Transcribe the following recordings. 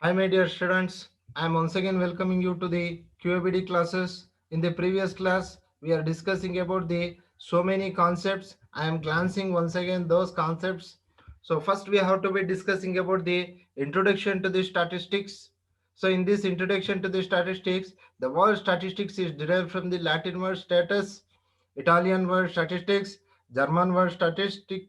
Hi, my dear students. I am once again welcoming you to the QABD classes. In the previous class, we are discussing about the so many concepts. I am glancing once again those concepts. So first, we have to be discussing about the introduction to the statistics. So in this introduction to the statistics, the word statistics is derived from the Latin word status, Italian word statistics, German word statistic,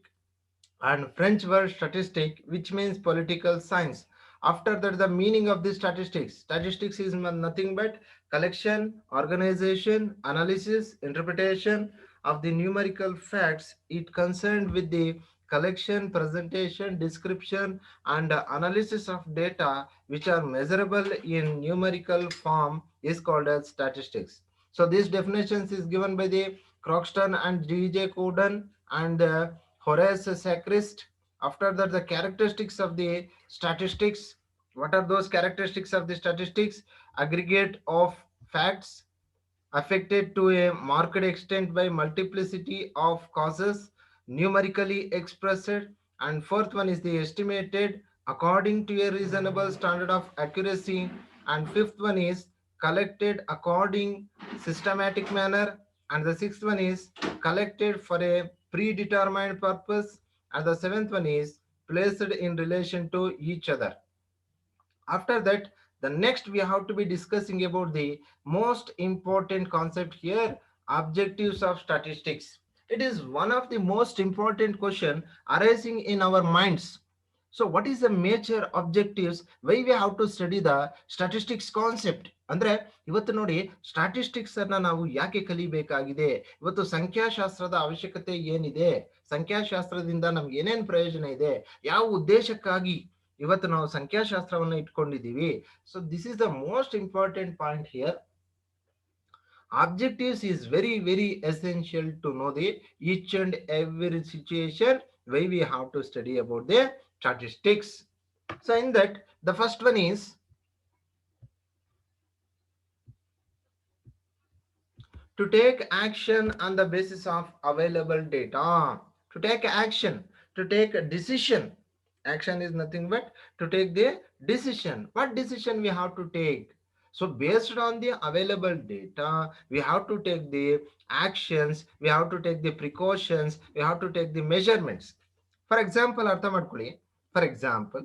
and French word statistic, which means political science. After that, the meaning of the statistics. Statistics is nothing but collection, organization, analysis, interpretation of the numerical facts. It concerned with the collection, presentation, description, and analysis of data which are measurable in numerical form is called as statistics. So these definitions is given by the Croxton and D.J. Corden and Horace Sacrist. After that, the characteristics of the statistics. What are those characteristics of the statistics? Aggregate of facts affected to a marked extent by multiplicity of causes, numerically expressed. And fourth one is the estimated according to a reasonable standard of accuracy. And fifth one is collected according systematic manner. And the sixth one is collected for a predetermined purpose. And the seventh one is placed in relation to each other. After that, the next we have to be discussing about the most important concept here, objectives of statistics. It is one of the most important question arising in our minds. So what is the major objectives, why we have to study the statistics concept ಅಂದ್ರೆ ಇವತ್ತು ನೋಡಿ statistics ಅನ್ನ ನಾವು ಯಾಕೆ ಕಲಿಬೇಕಾಗಿದೆ, ಇವತ್ತು ಸಂಖ್ಯಾಶಾಸ್ತ್ರದ ಅವಶ್ಯಕತೆ ಏನಿದೆ, ಸಂಖ್ಯಾಶಾಸ್ತ್ರದಿಂದ ನಮ್ಗೆ ಏನೇನು ಪ್ರಯೋಜನ ಇದೆ, ಯಾವ ಉದ್ದೇಶಕ್ಕಾಗಿ ಇವತ್ತು ನಾವು ಸಂಖ್ಯಾಶಾಸ್ತ್ರವನ್ನು ಇಟ್ಕೊಂಡಿದ್ದೀವಿ. So this is the most important point here. Objectives is very essential to know the each and every situation why we have to study about the statistics. So in that, the first one is to take action on the basis of available data. To take action, to take a decision. Action is nothing but to take the decision. What decision we have to take? So based on the available data, we have to take the actions, we have to take the precautions, we have to take the measurements. For example, ಅರ್ಥ ಮಾಡ್ಕೊಳ್ಳಿ. For example,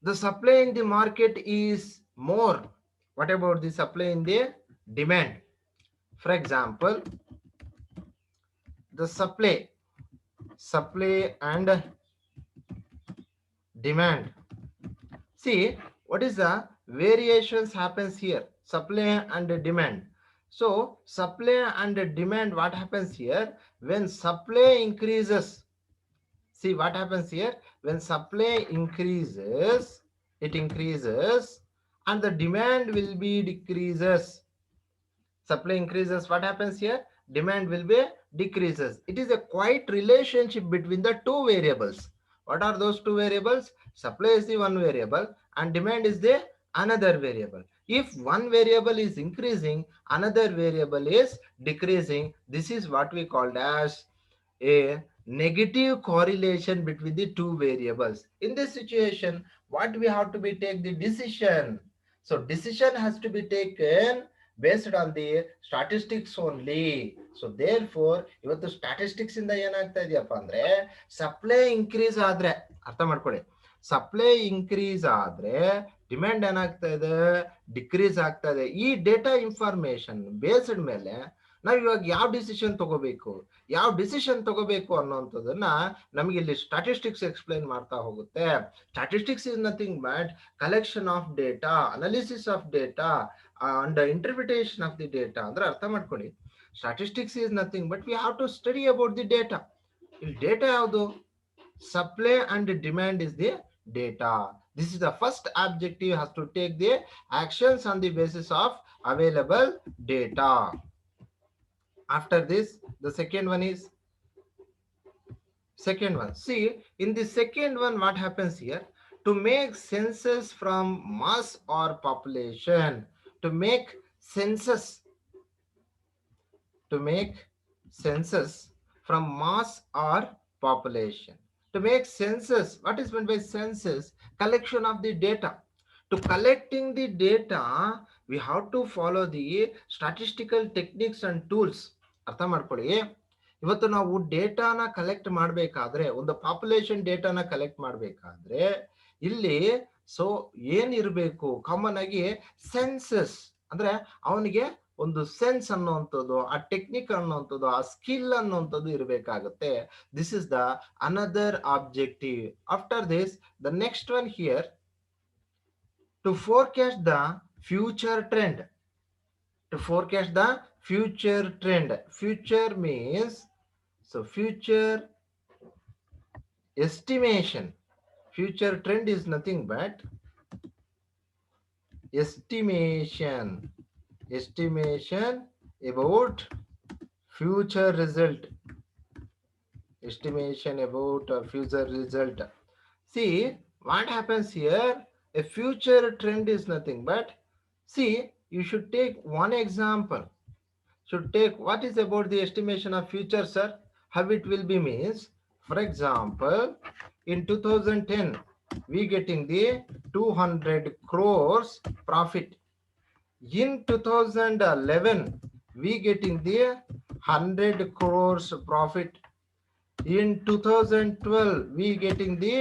the supply in the market is more. What about the supply in the demand? For example, the supply and demand. See, what is the variations happens here? Supply and demand. So supply and demand, what happens here? When supply increases, see what happens here? When supply increases, it increases and the demand will be decreases. Supply increases, what happens here? Demand will be decreases. It is a quite relationship between the two variables. What are those two variables? Supply is the one variable and demand is the another variable. If one variable is increasing, another variable is decreasing, this is what we called as a negative correlation between the two variables. In this situation, what we have to be take the decision. So decision has to be taken based on the statistics only. So therefore ಇವತ್ತು statistics ಇಂದ ಏನಾಗ್ತಾ ಇದೆಯಪ್ಪ ಅಂದ್ರೆ supply increase ಆದ್ರೆ, ಅರ್ಥ ಮಾಡ್ಕೊಳ್ಳಿ, supply increase ಆದ್ರೆ demand ಏನಾಗ್ತಾ ಇದೆ, ಡಿಕ್ರೀಸ್ ಆಗ್ತಾ ಇದೆ. ಈ ಡೇಟಾ ಇನ್ಫಾರ್ಮೇಶನ್ ಬೇಸ್ಡ್ ಮೇಲೆ ನಾವ್ ಇವಾಗ ಯಾವ ಡಿಸಿಷನ್ ತಗೋಬೇಕು ಅನ್ನೋಂಥದ್ದನ್ನ ನಮಗೆ ಇಲ್ಲಿ ಸ್ಟಾಟಿಸ್ಟಿಕ್ಸ್ ಎಕ್ಸ್ಪ್ಲೈನ್ ಮಾಡ್ತಾ ಹೋಗುತ್ತೆ. Statistics is nothing but collection of data, analysis of data and interpretation of the data. ಅಂದ್ರೆ ಅರ್ಥ ಮಾಡ್ಕೊಳ್ಳಿ, statistics is nothing but we have to study about the data. ಇಲ್ಲಿ ಡೇಟಾ ಯಾವುದು? Supply and demand is the data. This is the first objective, has to take the actions on the basis of available data. After this, the second one is second one. See, in the second one, what happens here? To make census from mass or population, to make census, to make census from mass or population. To make census, what is meant by census? Collection of the data. To collecting the data, we have to follow the statistical techniques and tools. ಅರ್ಥ ಮಾಡ್ಕೊಳ್ಳಿ. ಇವತ್ತು ನಾವು ಡೇಟಾನ collect ಮಾಡಬೇಕಾದ್ರೆ, ಒಂದು population ಡೇಟಾನ collect ಮಾಡಬೇಕಾದ್ರೆ ಇಲ್ಲಿ so ಏನಿರಬೇಕು common ಆಗಿ ಸೆನ್ಸಸ್ ಅಂದ್ರೆ ಅವನಿಗೆ ಒಂದು ಸೆನ್ಸ್ ಅನ್ನುವಂಥದ್ದು, ಆ ಟೆಕ್ನಿಕ್ ಅನ್ನುವಂಥದ್ದು, ಆ ಸ್ಕಿಲ್ ಅನ್ನುವಂಥದ್ದು ಇರಬೇಕಾಗುತ್ತೆ. This is the another objective. After this the next one here, to forecast the future trend. To forecast the future trend. Future means, so future estimation. Future trend is nothing but estimation. Estimation about future result. Estimation about a future result. See what happens here. A future trend is nothing but, see, you should take one example. Should take what is about the estimation of future, sir? How it will be means, for example, in 2010 we getting the 200 crores profit. In 2011 we getting the 100 crores profit. In 2012 we getting the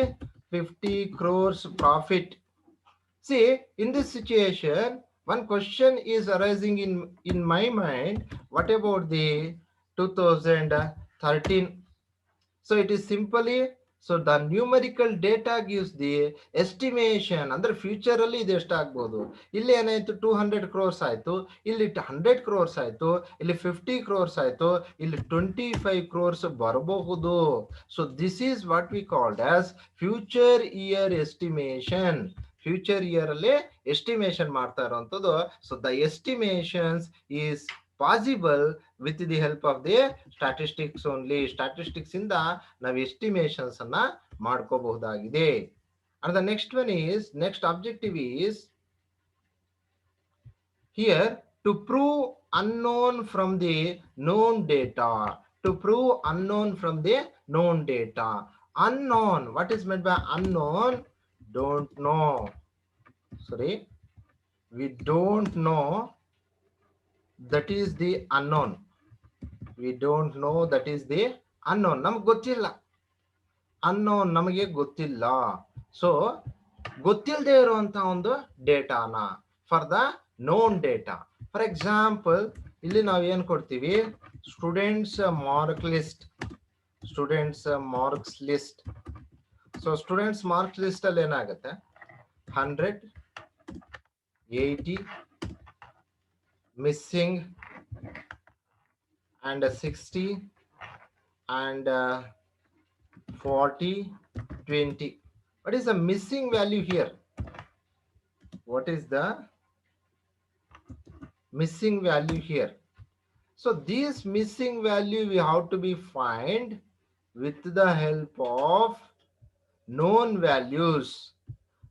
50 crores profit. See, in this situation, one question is arising in my mind. What about the 2013? So it is simply, so the numerical data gives the estimation. Andre future ಅಲ್ಲಿ ಇದು ಎಷ್ಟಾಗಬಹುದು. ಇಲ್ಲಿ ಏನಾಯ್ತು, 200 crores ಆಯ್ತು, ಇಲ್ಲಿ 100 crores ಆಯ್ತು, ಇಲ್ಲಿ 50 crores ಆಯ್ತು, ಇಲ್ಲಿ 25 crores ಬರಬಹುದು. So this is what we called as future year estimation. Future year ಅಲ್ಲಿ ಎಸ್ಟಿಮೇಷನ್ ಮಾಡ್ತಾ ಇರುವಂತದ್ದು. So the estimations is possible with the help of the statistics only. Statistics ಇಂದ ನಾವು ಎಸ್ಟಿಮೇಷನ್ಸ್ ಅನ್ನ ಮಾಡ್ಕೋಬಹುದಾಗಿದೆ. And the next one is, next objective is here to prove unknown from the known data. To prove unknown from the known data. Unknown, what is meant by unknown? Don't know. Sorry, we don't know, that is the unknown. We don't know, that is the unknown. ನಮಗೆ ಗೊತ್ತಿಲ್ಲ, unknown ನಮಗೆ ಗೊತ್ತಿಲ್ಲ. So ಗೊತ್ತಿಲ್ಲದೆ ಇರುವಂತ ಒಂದು ಡೇಟಾನ for the known data. For example ಇಲ್ಲಿ ನಾವು ಏನ್ ಕೊಡ್ತೀವಿ, students mark list. Students marks list. So students marks list ಅಲ್ಲಿ ಏನಾಗುತ್ತೆ, 100, 80, missing, and 60, and 40, 20. What is the missing value here? What is the missing value here? So this missing value we have to be find with the help of known values.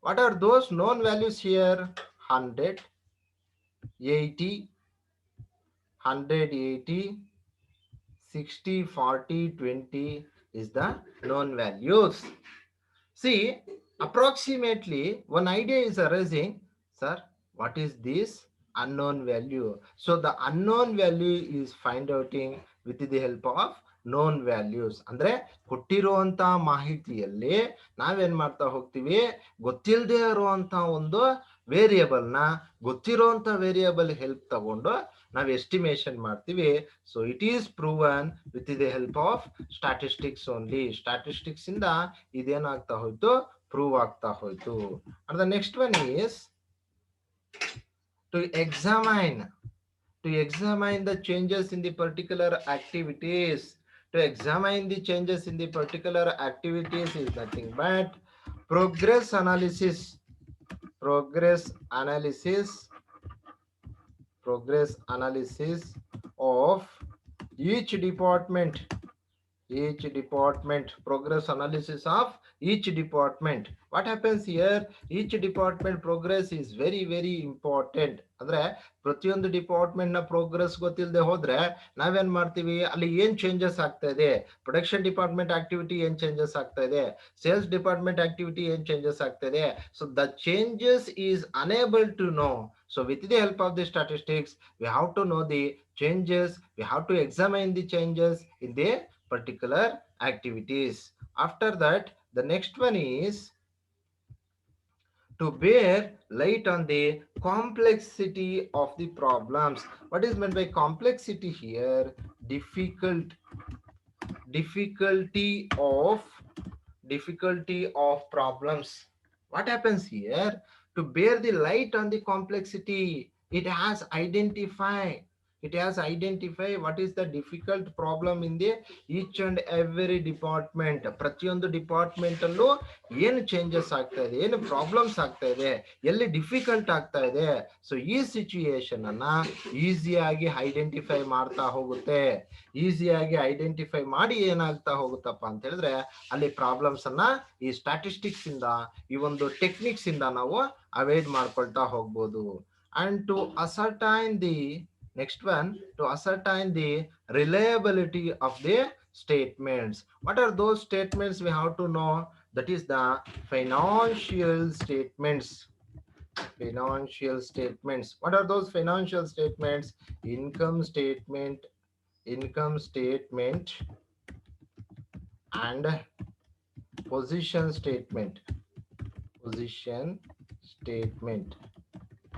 What are those known values here? 100, 80, 180, 60, 40, 20 is the known values. See, approximately one idea is arising, sir, what is this unknown value? So the unknown value is find outing with the help of known values. ಅಂದ್ರೆ ಕೊಟ್ಟಿರುವಂತ ಮಾಹಿತಿಯಲ್ಲಿ ನಾವೇನ್ ಮಾಡ್ತಾ ಹೋಗ್ತೀವಿ, ಗೊತ್ತಿಲ್ಲದೆ ಇರುವಂತ ಒಂದು variable ನ ಗೊತ್ತಿರುವಂತ variable help ತಗೊಂಡು ನಾವು ಎಸ್ಟಿಮೇಷನ್ ಮಾಡ್ತೀವಿ. So it is proven with the help of statistics only. Statistics ಇಂದ ಇದೇನಾಗ್ತಾ ಹೋಯ್ತು, ಪ್ರೂವ್ ಆಗ್ತಾ ಹೋಯ್ತು. And the next one is to examine the changes in the particular activities. To examine the changes in the particular activities is nothing but progress analysis. Progress analysis of each department each department, progress analysis of each department. What happens here, each department progress is very important. ಅಂದ್ರೆ ಪ್ರತಿಯೊಂದು department ನ progress ಗೊತ್ತಿಲ್ಲದೆ ಹೋದ್ರೆ ನಾವೇನ್ ಮಾಡ್ತೀವಿ, ಅಲ್ಲಿ ಏನ್ changes ಆಗ್ತಾ ಇದೆ, ಪ್ರೊಡಕ್ಷನ್ ಡಿಪಾರ್ಟ್ಮೆಂಟ್ ಆಕ್ಟಿವಿಟಿ ಏನ್ ಚೇಂಜಸ್ ಆಗ್ತಾ ಇದೆ, ಸೇಲ್ಸ್ ಡಿಪಾರ್ಟ್ಮೆಂಟ್ ಆಕ್ಟಿವಿಟಿ ಏನ್ ಚೇಂಜಸ್ ಆಗ್ತಾ ಇದೆ, so the changes is unable to know. So with the help of the statistics, we have to know the changes, we have to examine the changes in the particular activities. After that, the next one is to bear light on the complexity of the problems. What is meant by complexity here? Difficulty of problems. What happens here? To bear the light on the complexity, it has identify what is the difficult problem in the each and every department. ಪ್ರತಿಯೊಂದು department ಅಲ್ಲೂ ಏನು changes ಆಗ್ತಾ ಇದೆ, ಏನು problems ಆಗ್ತಾ ಇದೆ, ಎಲ್ಲಿ difficult ಆಗ್ತಾ ಇದೆ. ಸೊ ಈ ಸಿಚುಯೇಷನ್ ಅನ್ನ ಈಸಿಯಾಗಿ ಐಡೆಂಟಿಫೈ ಮಾಡ್ತಾ ಹೋಗುತ್ತೆ. ಈಸಿಯಾಗಿ ಐಡೆಂಟಿಫೈ ಮಾಡಿ ಏನಾಗ್ತಾ ಹೋಗುತ್ತಪ್ಪ ಅಂತ ಹೇಳಿದ್ರೆ, ಅಲ್ಲಿ ಪ್ರಾಬ್ಲಮ್ಸ್ ಅನ್ನ ಈ ಸ್ಟಾಟಿಸ್ಟಿಕ್ಸ್ ಇಂದ, ಈ ಒಂದು ಟೆಕ್ನಿಕ್ಸ್ ಇಂದ ನಾವು ಅವಾಯ್ಡ್ ಮಾಡ್ಕೊಳ್ತಾ ಹೋಗ್ಬೋದು. And to ascertain the next one, to ascertain the reliability of the statements. What are those statements we have to know? That is the financial statements. Financial statements. What are those financial statements? Income statement and position statement.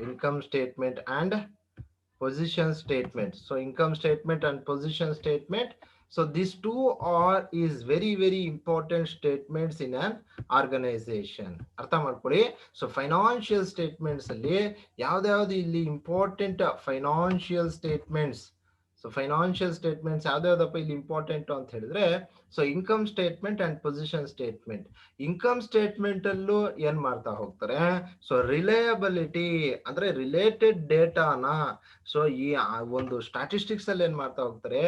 Income statement and position statement. So income statement and position statement. So these two is very important statements in an organization. ಅರ್ಥ ಮಾಡ್ಕೊಳ್ಳಿ. So financial statements ಅಲ್ಲಿ ಯಾವ್ದಾವ್ದು ಇಲ್ಲಿ important financial statements. So financial statements ಯಾವ್ದಾವ್ದಪ್ಪ ಇಲ್ಲಿ important ಅಂತ ಹೇಳಿದ್ರೆ, so income statement and position statement. Income statement ಅಲ್ಲೂ ಏನ್ ಮಾಡ್ತಾ ಹೋಗ್ತಾರೆ, ಸೊ ರಿಲಯಬಿಲಿಟಿ ಅಂದ್ರೆ ರಿಲೇಟೆಡ್ ಡೇಟಾನ, ಸೊ ಈ ಒಂದು ಸ್ಟಾಟಿಸ್ಟಿಕ್ಸ್ ಅಲ್ಲಿ ಏನ್ ಮಾಡ್ತಾ ಹೋಗ್ತಾರೆ,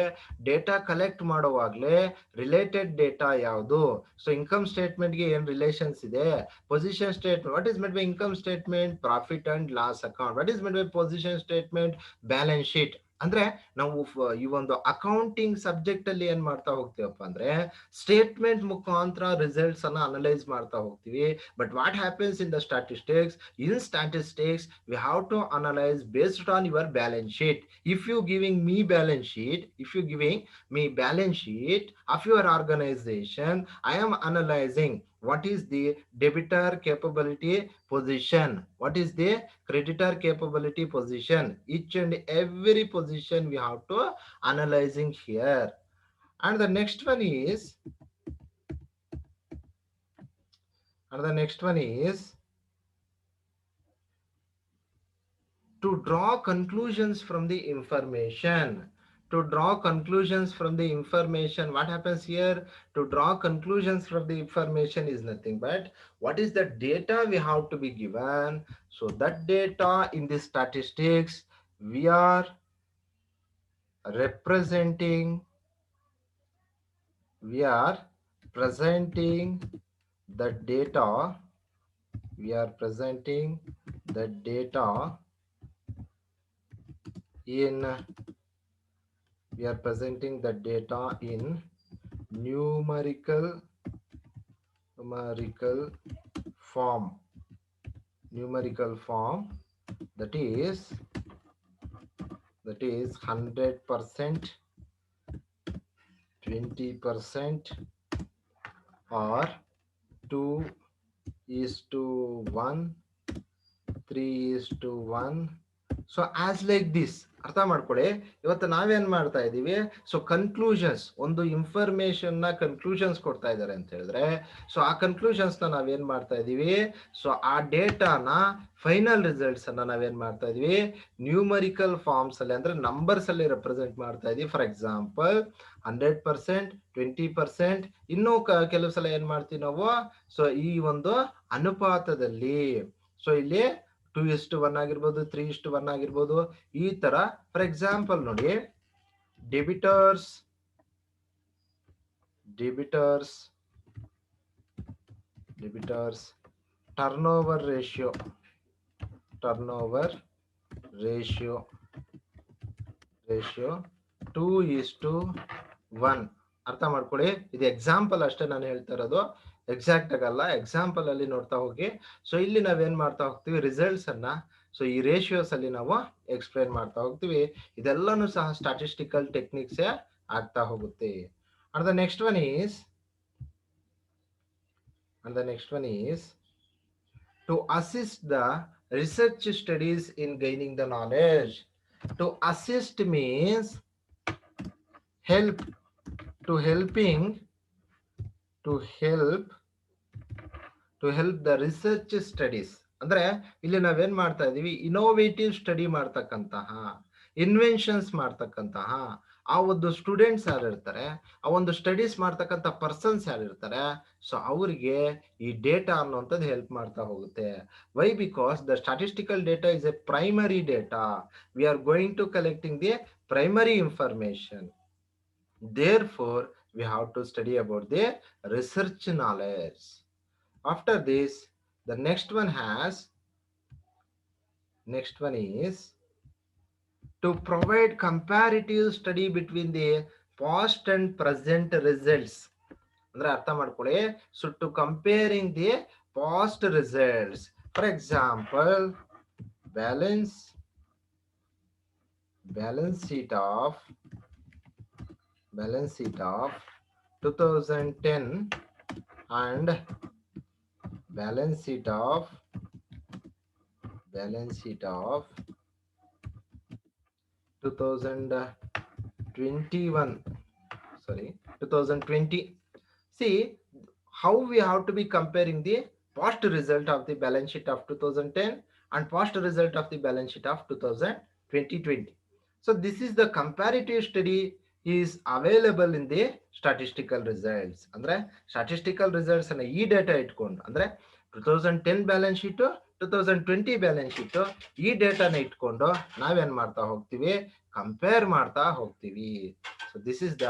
ಡೇಟಾ ಕಲೆಕ್ಟ್ ಮಾಡುವಾಗ್ಲೇ ರಿಲೇಟೆಡ್ ಡೇಟಾ ಯಾವುದು, ಸೊ ಇನ್ಕಮ್ ಸ್ಟೇಟ್ಮೆಂಟ್ ಗೆ ಏನ್ ರಿಲೇಷನ್ಸ್ ಇದೆ, position statement, what is meant by income statement, profit and loss account, what is meant by position statement, balance sheet. ಅಂದ್ರೆ ನಾವು ಈ ಒಂದು ಅಕೌಂಟಿಂಗ್ ಸಬ್ಜೆಕ್ಟ್ ಅಲ್ಲಿ ಏನ್ ಮಾಡ್ತಾ ಹೋಗ್ತೀವಪ್ಪ ಅಂದ್ರೆ, ಸ್ಟೇಟ್ಮೆಂಟ್ ಮುಖಾಂತರ ರಿಸಲ್ಟ್ಸ್ ಅನ್ನ ಅನಲೈಸ್ ಮಾಡ್ತಾ ಹೋಗ್ತೀವಿ. But what happens in the statistics, in statistics we have to analyse based on your balance sheet. If you giving me balance sheet of your organization, I am analyzing what is the debitor capability position, what is the creditor capability position. Each and every position we have to analyzing here. And the next one is to draw conclusions from the information. What happens here? To draw conclusions from the information is nothing but what is the data we have to be given. So that data in the statistics we are presenting the data in numerical form. That is 100%, 20%, or 2:1, 3:1. So as like this. ಅರ್ಥ ಮಾಡ್ಕೊಳ್ಳಿ. ಇವತ್ತು ನಾವೇನ್ ಮಾಡ್ತಾ ಇದೀವಿ, so conclusions, ಒಂದು information ನ conclusions ಕೊಡ್ತಾ ಇದ್ದಾರೆ ಅಂತ ಹೇಳಿದ್ರೆ, ಸೊ ಆ ಕನ್ಕ್ಲೂಷನ್ಸ್ ನ ನಾವೇನ್ ಮಾಡ್ತಾ ಇದೀವಿ, ಸೊ ಆ ಡೇಟಾನ ಫೈನಲ್ ರಿಸಲ್ಟ್ಸ್ ಅನ್ನ ನಾವೇನ್ ಮಾಡ್ತಾ ಇದೀವಿ, ನ್ಯೂಮರಿಕಲ್ ಫಾರ್ಮ್ಸ್ ಅಲ್ಲಿ ಅಂದ್ರೆ ನಂಬರ್ಸ್ ಅಲ್ಲಿ ರೆಪ್ರೆಸೆಂಟ್ ಮಾಡ್ತಾ ಇದೀವಿ. ಫಾರ್ ಎಕ್ಸಾಂಪಲ್ 100%, 20%, ಇನ್ನೂ ಕೆಲವು ಸಲ ಏನ್ ಮಾಡ್ತೀವಿ ನಾವು, ಸೊ ಈ ಒಂದು ಅನುಪಾತದಲ್ಲಿ, ಸೊ ಇಲ್ಲಿ 2:1 ಆಗಿರ್ಬೋದು, 3:1 ಆಗಿರ್ಬೋದು, ಈ ತರ. ಫಾರ್ ಎಕ್ಸಾಂಪಲ್ ನೋಡಿ, ಡೆಬಿಟರ್ಸ್ ಡೆಬಿಟರ್ಸ್ ಟರ್ನೋವರ್ ರೇಷಿಯೋ ರೇಷಿಯೋ 2:1. ಅರ್ಥ ಮಾಡ್ಕೊಳ್ಳಿ, ಇದು ಎಕ್ಸಾಂಪಲ್ ಅಷ್ಟೇ ನಾನು ಹೇಳ್ತಾ ಇರೋದು, ಎಕ್ಸಾಕ್ಟ್ ಆಗಲ್ಲ, ಎಕ್ಸಾಂಪಲ್ ಅಲ್ಲಿ ನೋಡ್ತಾ ಹೋಗಿ. ಸೊ ಇಲ್ಲಿ ನಾವೇನ್ ಮಾಡ್ತಾ ಹೋಗ್ತೀವಿ, ರಿಸಲ್ಟ್ಸ್ ಅನ್ನ ಸೊ ಈ ರೇಷಿಯೋಸ್ ಅಲ್ಲಿ ನಾವು ಎಕ್ಸ್ಪ್ಲೈನ್ ಮಾಡ್ತಾ ಹೋಗ್ತೀವಿ. ಇದೆಲ್ಲಾನು ಸಹ ಸ್ಟಾಟಿಸ್ಟಿಕಲ್ ಟೆಕ್ನಿಕ್ಸ್ ಆಗ್ತಾ ಹೋಗುತ್ತೆ. And the next one is to assist the research studies in gaining the knowledge. To assist means help, to help the research studies. ಅಂದ್ರೆ ಇಲ್ಲಿ ನಾವೇನ್ ಮಾಡ್ತಾ ಇದೀವಿ, ಇನೋವೇಟಿವ್ ಸ್ಟಡಿ ಮಾಡ್ತಕ್ಕಂತಹ, ಇನ್ವೆನ್ಷನ್ಸ್ ಮಾಡ್ತಕ್ಕಂತಹ ಆ ಒಂದು ಸ್ಟೂಡೆಂಟ್ಸ್ ಯಾರು ಇರ್ತಾರೆ, ಆ ಒಂದು ಸ್ಟಡೀಸ್ ಮಾಡ್ತಕ್ಕಂಥ ಪರ್ಸನ್ಸ್ ಯಾರು ಇರ್ತಾರೆ, ಸೊ ಅವರಿಗೆ ಈ ಡೇಟಾ ಅನ್ನುವಂಥದ್ದು ಹೆಲ್ಪ್ ಮಾಡ್ತಾ ಹೋಗುತ್ತೆ. Why? Because the statistical data is a primary data. We are going to collecting the primary information. Therefore, we have to study about the research knowledge. After this, the next one is to provide comparative study between the past and present results. ಅಂದ್ರೆ ಅರ್ಥ ಮಾಡ್ಕೊಳ್ಳಿ. So to comparing the past results, for example, balance sheet of 2010 and balance sheet of 2020. See how we have to be comparing the past result of the balance sheet of 2010 and past result of the balance sheet of 2020. So this is the comparative study is available in the statistical results. ಅಂದ್ರೆ statistical results ಅನ್ನ ಈ data ಇಟ್ಕೊಂಡು, ಅಂದ್ರೆ 2010 balance sheet, 2020 balance sheet, ಈ ಡೇಟಾನ ಇಟ್ಕೊಂಡು ನಾವೇನ್ ಮಾಡ್ತಾ ಹೋಗ್ತೀವಿ, ಕಂಪೇರ್ ಮಾಡ್ತಾ ಹೋಗ್ತೀವಿ. So this is the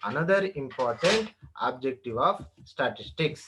another important objective of statistics.